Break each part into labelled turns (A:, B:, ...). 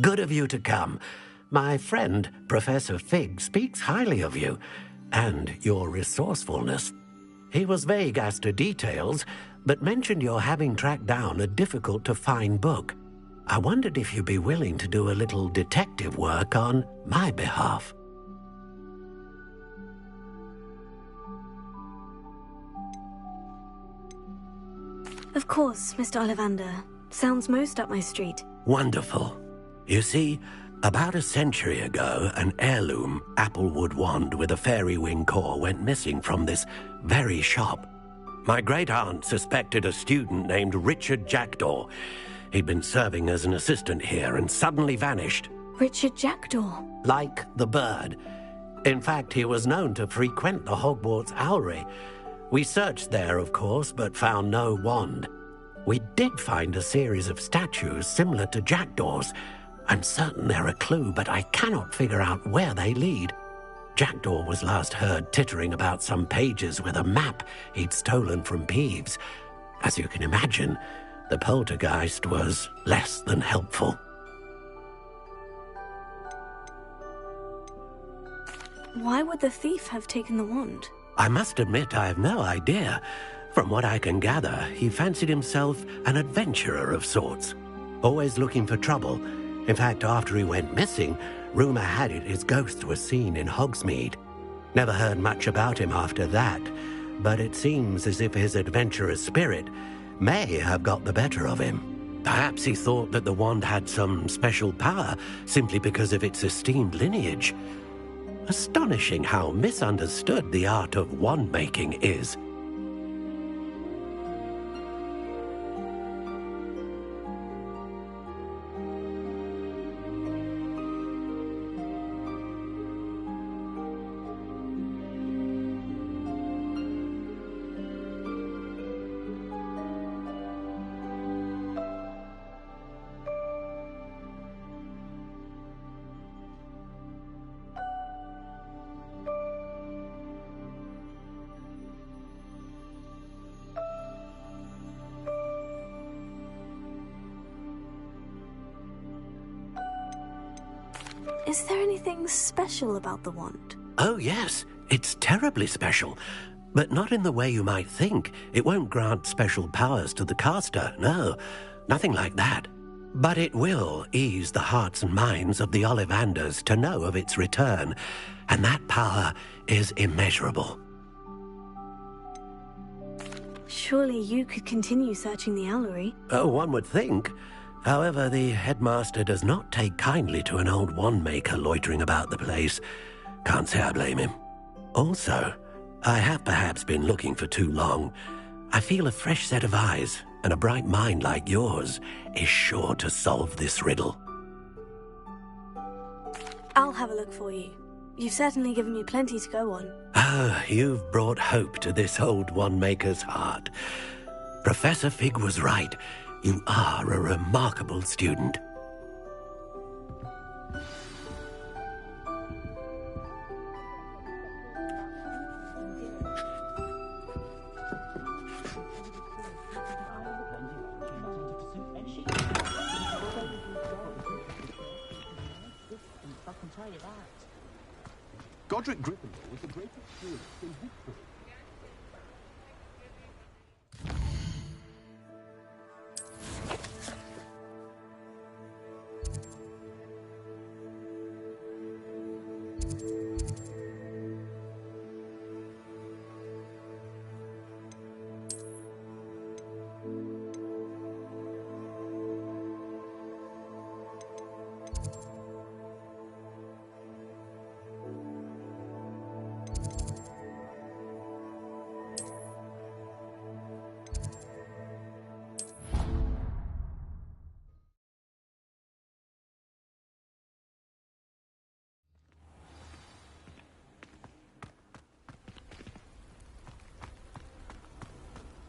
A: Good of you to come. My friend, Professor Fig, speaks highly of you and your resourcefulness. He was vague as to details, but mentioned your having tracked down a difficult-to-find book. I wondered if you'd be willing to do a little detective work on my behalf.
B: Of course, Mr. Ollivander. Sounds most up my street.
A: Wonderful. You see, about a century ago, an heirloom applewood wand with a fairy wing core went missing from this very shop. My great-aunt suspected a student named Richard Jackdaw. He'd been serving as an assistant here and suddenly vanished.
B: Richard Jackdaw?
A: Like the bird. In fact, he was known to frequent the Hogwarts Owlery. We searched there, of course, but found no wand. We did find a series of statues similar to Jackdaw's. I'm certain they're a clue, but I cannot figure out where they lead. Jackdaw was last heard tittering about some pages with a map he'd stolen from Peeves. As you can imagine, the poltergeist was less than helpful.
B: Why would the thief have taken the wand?
A: I must admit I have no idea. From what I can gather, he fancied himself an adventurer of sorts, always looking for trouble. In fact, after he went missing, rumor had it his ghost was seen in Hogsmeade. Never heard much about him after that, but it seems as if his adventurous spirit may have got the better of him. Perhaps he thought that the wand had some special power simply because of its esteemed lineage. Astonishing how misunderstood the art of wand-making is.
B: Is there anything special about the wand?
A: Oh yes, it's terribly special. But not in the way you might think. It won't grant special powers to the caster, no. Nothing like that. But it will ease the hearts and minds of the Ollivanders to know of its return. And that power is immeasurable.
B: Surely you could continue searching the Owlery.
A: Oh, one would think. However, the headmaster does not take kindly to an old wand-maker loitering about the place. Can't say I blame him. Also, I have perhaps been looking for too long. I feel a fresh set of eyes, and a bright mind like yours is sure to solve this riddle.
B: I'll have a look for you. You've certainly given me plenty to go on.
A: Ah, you've brought hope to this old wand-maker's heart. Professor Fig was right. You are a remarkable student.
C: Godric Gryffindor was the greatest student in history.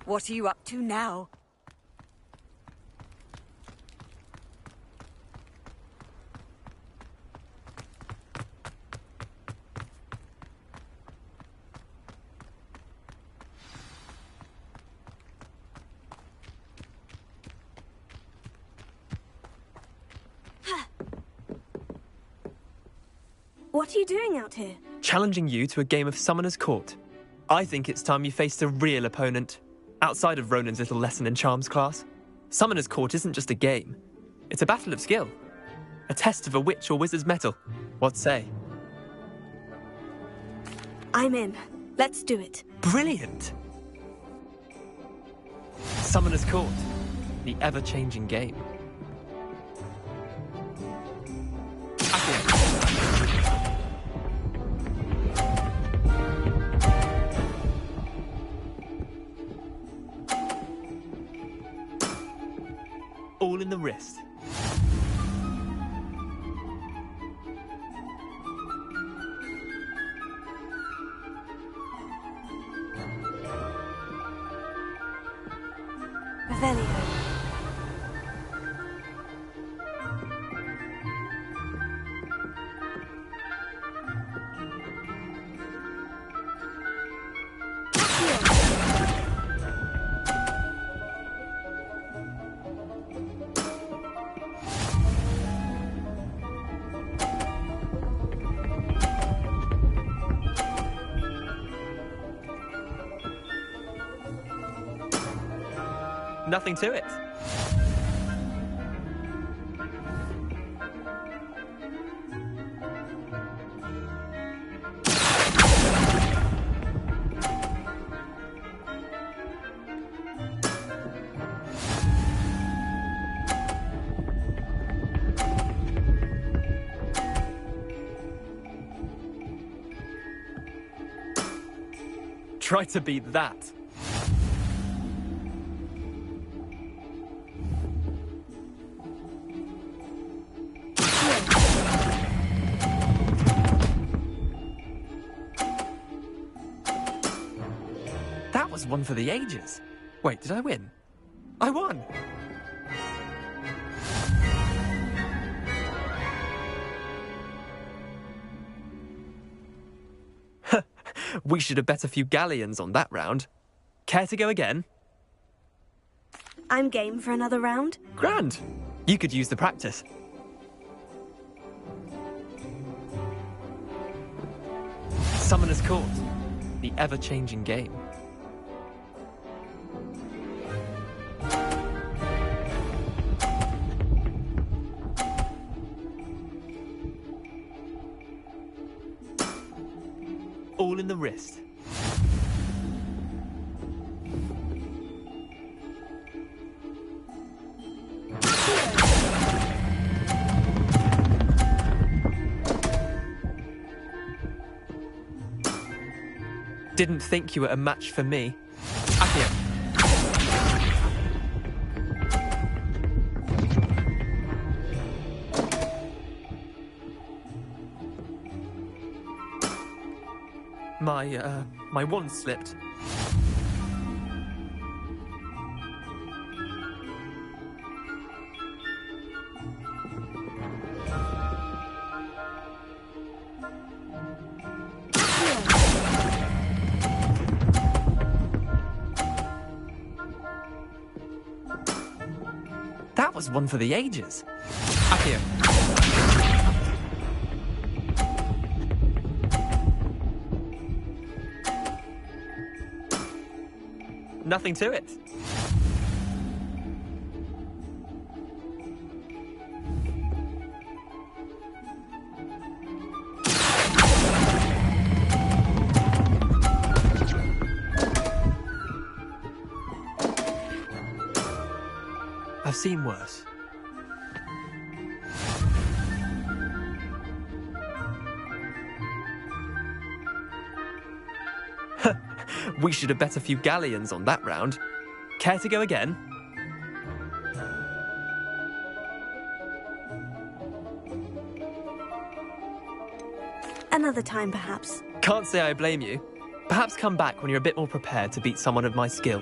D: What are you up to now?
B: What are you doing out here?
E: Challenging you to a game of Summoner's Court. I think it's time you faced a real opponent, outside of Ronan's little lesson in charms class. Summoner's Court isn't just a game. It's a battle of skill. A test of a witch or wizard's mettle. What say?
B: I'm in. Let's do it.
E: Brilliant! Summoner's Court. The ever-changing game. All in the wrist.
B: Revelio.
E: Nothing to it. Try to beat that. That was one for the ages. Wait, did I win? I won! We should have bet a few galleons on that round. Care to go again?
B: I'm game for another round.
E: Grand! You could use the practice. Summoner's Court. The ever-changing game. All in the wrist. Didn't think you were a match for me. Accio. My wand slipped. That was one for the ages. Accio. Nothing to it. I've seen worse. We should have bet a few galleons on that round. Care to go again?
B: Another time, perhaps.
E: Can't say I blame you. Perhaps come back when you're a bit more prepared to beat someone of my skill.